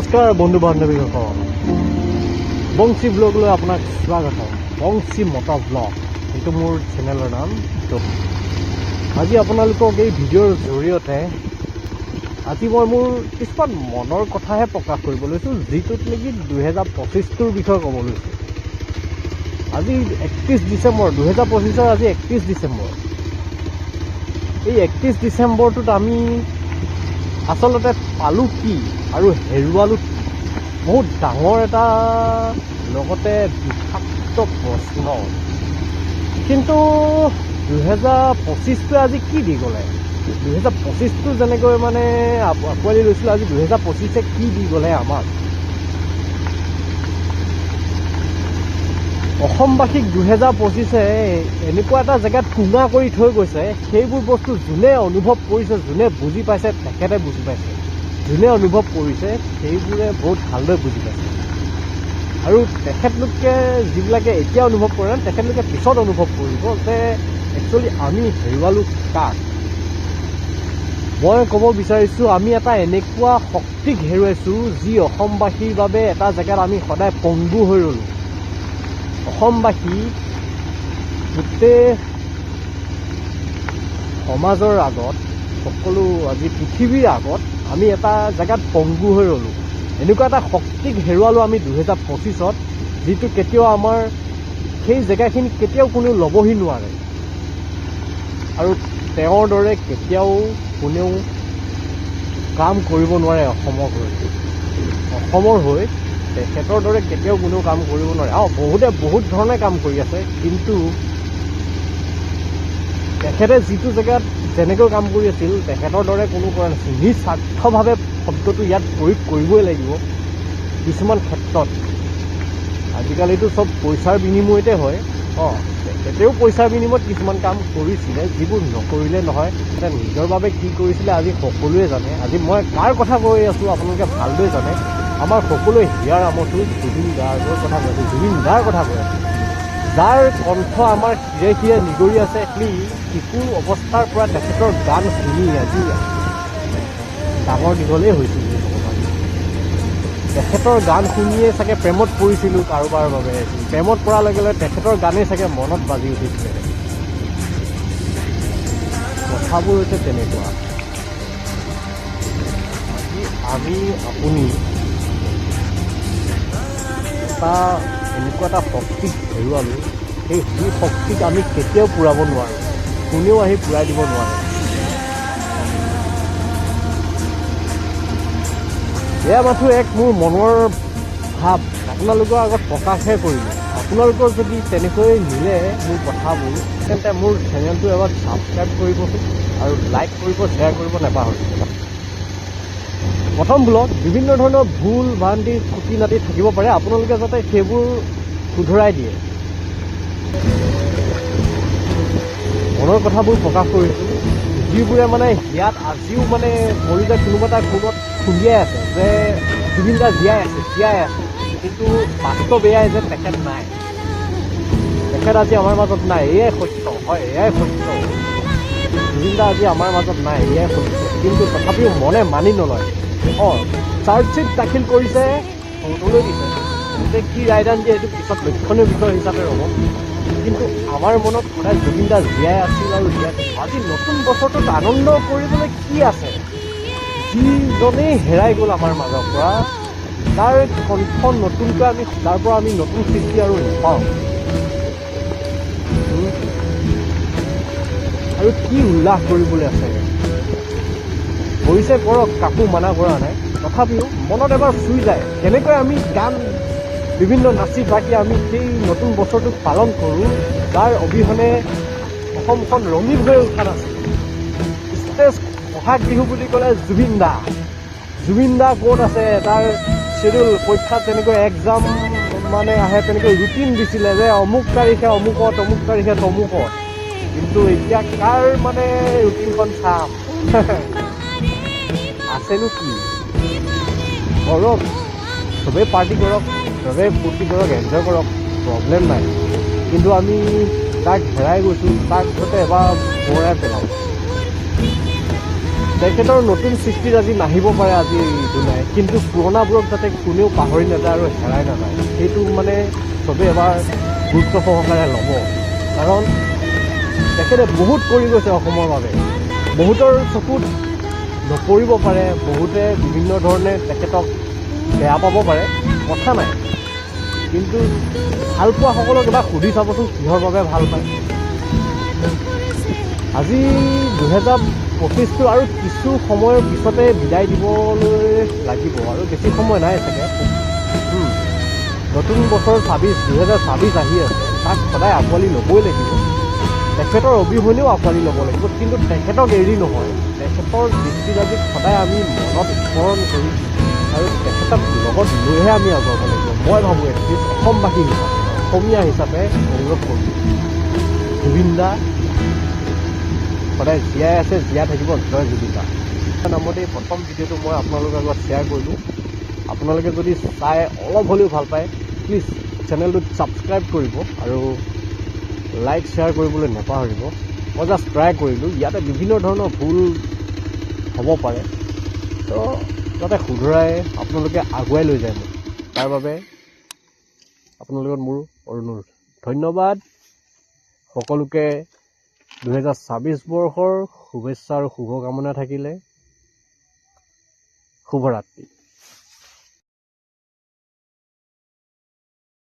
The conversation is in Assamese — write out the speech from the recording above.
নমস্কাৰ বন্ধু বান্ধৱীসকল, বংশী ব্লগলৈ আপোনাক স্বাগতম। বংশী মতা ব্লগ এইটো মোৰ চেনেলৰ নাম। আজি আপোনালোকক এই ভিডিঅ'ৰ জৰিয়তে আজি মই মোৰ কিছুমান মনৰ কথাহে প্ৰকাশ কৰিব লৈছোঁ, যিটোত নেকি 2025টোৰ বিষয়ে ক'ব লৈছোঁ। আজি 31 ডিচেম্বৰ 2025, আজি 31 ডিচেম্বৰ। এই 31 ডিচেম্বৰটোত আমি আচলতে পালোঁ কি আৰু হেৰুৱালোঁ কি, বহুত ডাঙৰ এটা লগতে বিষাক্ত প্ৰশ্ন। কিন্তু 2025টোৱে আজি কি দি গ'লে, 2025টো যেনেকৈ মানে আঁকোৱালি লৈছিলোঁ, আজি 2025এ কি দি গ'লে আমাক। অসমবাসীক 2025এ এনেকুৱা এটা জেগাত কোঙা কৰি থৈ গৈছে, সেইবোৰ বস্তু যোনে অনুভৱ কৰিছে, যোনে বুজি পাইছে তেখেতে বুজি পাইছে, যোনে অনুভৱ কৰিছে সেইবোৰে বহুত ভালদৰে বুজি পাইছে। আৰু তেখেতলোকে যিবিলাকে এতিয়া অনুভৱ কৰে, তেখেতলোকে পিছত অনুভৱ কৰিব যে একচুৱেলি আমি হেৰুৱালোঁ কাক। মই ক'ব বিচাৰিছোঁ, আমি এটা এনেকুৱা শক্তিক হেৰুৱাইছোঁ যি অসমবাসীৰ বাবে এটা জেগাত আমি সদায় পংগু হৈ ৰ'লোঁ। অসমবাসী গোটেই সমাজৰ আগত, সকলো আজি পৃথিৱীৰ আগত আমি এটা জেগাত পংগু হৈ ৰ'লোঁ। এনেকুৱা এটা শক্তিক হেৰুৱালোঁ আমি 2025ত, যিটো কেতিয়াও আমাৰ সেই জেগাখিনি কেতিয়াও কোনেও ল'বহি নোৱাৰে। আৰু তেওঁৰ দৰে কেতিয়াও কোনেও কাম কৰিব নোৱাৰে অসমৰ হৈ তেখেতৰ দৰে কেতিয়াও কোনেও কাম কৰিব নোৱাৰে। বহুতে বহুত ধৰণে কাম কৰি আছে, কিন্তু তেখেতে যিটো জেগাত যেনেকৈ কাম কৰি আছিল তেখেতৰ দৰে কোনো কৰা নাছিল। নিস্বাৰ্থভাৱে শব্দটো ইয়াত প্ৰয়োগ কৰিবই লাগিব। কিছুমান ক্ষেত্ৰত আজিকালিতো চব পইচাৰ বিনিময়তে হয়। তেখেতেও পইচাৰ বিনিময়ত কিছুমান কাম কৰিছিলে, যিবোৰ নকৰিলে নহয়। এতিয়া নিজৰ বাবে কি কৰিছিলে আজি সকলোৱে জানে। আজি মই কাৰ কথা কৈ আছোঁ আপোনালোকে ভালদৰে জানে। আমাৰ সকলোৱে হিয়াৰ আমঠু জুবিন গাৰ্গৰ কথা কৈ আছোঁ, জুবিন দাৰ কথা কৈ আছোঁ, যাৰ কণ্ঠ আমাৰ শিৰে শিৰে নিগৰি আছে। শিশু অৱস্থাৰ পৰা তেখেতৰ গান শুনি আজি ডাঙৰ দীঘলেই হৈছিল বুলি ক'ব পাৰি। তেখেতৰ গান শুনিয়ে চাগে প্ৰেমত পৰিছিলোঁ কাৰোবাৰ বাবে। প্ৰেমত পৰাৰ লগে লগে তেখেতৰ গানেই চাগে মনত বাজি উঠিছিলে। কথাবোৰ হৈছে তেনেকুৱা। আমি আপুনি এনেকুৱা এটা শক্তিক হেৰুৱালোঁ, সেই শক্তিক আমি কেতিয়াও পূৰাব নোৱাৰোঁ, কোনেও আহি পূৰাই দিব নোৱাৰে। এয়া মাথো এক মোৰ মনৰ ভাৱ আপোনালোকৰ আগত প্ৰকাশহে কৰিলোঁ। আপোনালোকৰ যদি তেনেকৈ মিলে মোৰ কথাবোৰ, তেন্তে মোৰ চেনেলটো এবাৰ ছাবস্ক্ৰাইব কৰিব আৰু লাইক কৰিব, শ্বেয়াৰ কৰিব নাপাহৰিব। প্ৰথম ব্লগ বিভিন্ন ধৰণৰ ভুল ভ্ৰান্তি খুটি নাটি থাকিব পাৰে, আপোনালোকে যাতে সেইবোৰ শুধৰাই দিয়ে। মনৰ কথাবোৰ প্ৰকাশ কৰিছোঁ, যিবোৰে মানে ইয়াত আজিও মানে পৰি যায় কোনোবা এটা কোণত খুন্দিয়াই আছে যে জুবিন দা জীয়াই আছে, কিন্তু বাস্তৱ এয়াই যে তেখেত নাই, তেখেত আজি আমাৰ মাজত নাই। এয়াই সত্য, হয় এয়াই সত্য। জুবিন দা আজি আমাৰ মাজত নাই, এয়াই সত্য। কিন্তু তথাপিও মনে মানি নলয়। চাৰ্জশ্বিট দাখিল কৰিছে, কোৰ্টলৈ দিছে, যে কি ৰায়দান দিয়ে সেইটো পিছত লক্ষণীয় বিষয় হিচাপে ৰ'ব। কিন্তু আমাৰ মনত সদায় জুবিন দা জীয়াই আছিল আৰু জীয়াই থাকিব। আজি নতুন বছৰটোত আনন্দ কৰিবলৈ কি আছে, যিজনেই হেৰাই গ'ল আমাৰ মাজৰ পৰা, তাৰ কণ্ঠ নতুনকৈ তাৰ পৰা আমি নতুন সৃষ্টি আৰু নাপাওঁ। আৰু কি উল্লাস কৰিবলৈ আছে, কৰিছে কৰক, কাকো মানা কৰা নাই। তথাপিও মনত এবাৰ চুই যায়, কেনেকৈ আমি গান বিভিন্ন নাচি বাগি আমি সেই নতুন বছৰটোক পালন কৰোঁ, যাৰ অবিহনে অসমখন ৰঙীন হৈ উঠা নাছিল। ষ্টেজ বহাগ বিহু বুলি ক'লে জুবিন দা ক'ত আছে, তাৰ শ্বেডিউল পৰীক্ষাত তেনেকৈ এক্সাম মানে আহে, তেনেকৈ ৰুটিন দিছিলে যে অমুক তাৰিখে অমুকত, অমুক তাৰিখে তমুকত। কিন্তু এতিয়া কাৰ মানে ৰুটিনখন চাম আছেনো কি? কৰক, চবেই পাৰ্টি কৰক, চবেই ফূৰ্তি কৰক, এনজয় কৰক, প্ৰব্লেম নাই। কিন্তু আমি তাক হেৰাই গৈছোঁ, তাক যাতে এবাৰ সোঁৱৰাই পেলাওঁ। তেখেতৰ নতুন সৃষ্টিত আজি নাহিব পাৰে, আজি এইটো নাই, কিন্তু পুৰণাবোৰক যাতে কোনেও পাহৰি নাযায় আৰু হেৰাই নাযায়, সেইটো মানে চবেই এবাৰ গুৰুত্ব সহকাৰে ল'ব। কাৰণ তেখেতে বহুত কৰি গৈছে অসমৰ বাবে। বহুতৰ চকুত নপৰিব পাৰে, বহুতে বিভিন্ন ধৰণে তেখেতক বেয়া পাব পাৰে, কথা নাই, কিন্তু ভাল পোৱা সকলক এবাৰ সুধি চাবচোন কিহৰ বাবে ভাল পায়। আজি 2025টো আৰু কিছু সময়ৰ পিছতে বিদায় দিবলৈ লাগিব, আৰু বেছি সময় নাই চাগে। নতুন বছৰ 2026 আহি আছে, তাক সদায় আঁকোৱালি ল'বই লাগিব। তেখেতৰ অবিহনেও আঁকোৱালি ল'ব লাগিব, কিন্তু তেখেতক এৰি নহয়। তেখেতৰ দৃষ্টিৰাজিক সদায় আমি মনত স্মৰণ কৰি আৰু তেখেতক লগত লৈহে আমি আগুৱাব লাগিব। মই ভাবোঁ এটলিষ্ট অসমবাসী হিচাপে, অসমীয়া হিচাপে অনুৰোধ কৰোঁ, জুবিন দা সদায় জীয়াই আছে, জীয়াই থাকিব, জয় জুবিন দা নামতে এই প্ৰথম ভিডিঅ'টো মই আপোনালোকৰ আগত শ্বেয়াৰ কৰিলোঁ। আপোনালোকে যদি চাই অলপ হ'লেও ভাল পায়, প্লিজ চেনেলটোত ছাবস্ক্ৰাইব কৰিব আৰু লাইক শ্বেয়াৰ কৰিবলৈ নাপাহৰিব। মই জাষ্ট ট্ৰাই কৰিলোঁ, ইয়াতে বিভিন্ন ধৰণৰ ভুল হ'ব পাৰে, তো যাতে শুধৰাই আপোনালোকে আগুৱাই লৈ যায় মোক, তাৰ বাবে আপোনালোকৰ মোৰ অনুৰোধ। ধন্যবাদ সকলোকে। 2026 বৰ্ষৰ শুভেচ্ছা আৰু শুভকামনা থাকিলে। শুভৰাত্ৰি।